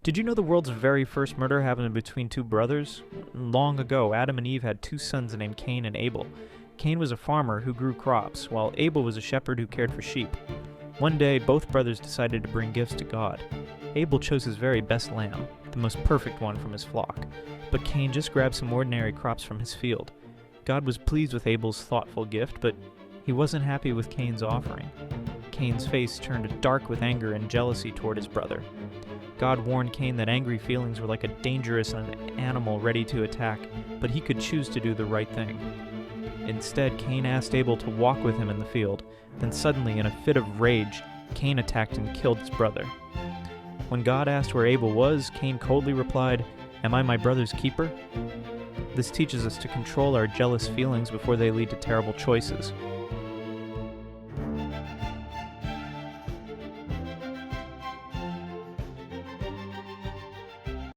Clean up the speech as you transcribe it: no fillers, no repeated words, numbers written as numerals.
Did you know the world's very first murder happened between two brothers? Long ago, Adam and Eve had two sons named Cain and Abel. Cain was a farmer who grew crops, while Abel was a shepherd who cared for sheep. One day, both brothers decided to bring gifts to God. Abel chose his very best lamb, the most perfect one from his flock, but Cain just grabbed some ordinary crops from his field. God was pleased with Abel's thoughtful gift, but he wasn't happy with Cain's offering. Cain's face turned dark with anger and jealousy toward his brother. God warned Cain that angry feelings were like a dangerous animal ready to attack, but he could choose to do the right thing. Instead, Cain asked Abel to walk with him in the field. Then suddenly, in a fit of rage, Cain attacked and killed his brother. When God asked where Abel was, Cain coldly replied, "Am I my brother's keeper?" This teaches us to control our jealous feelings before they lead to terrible choices.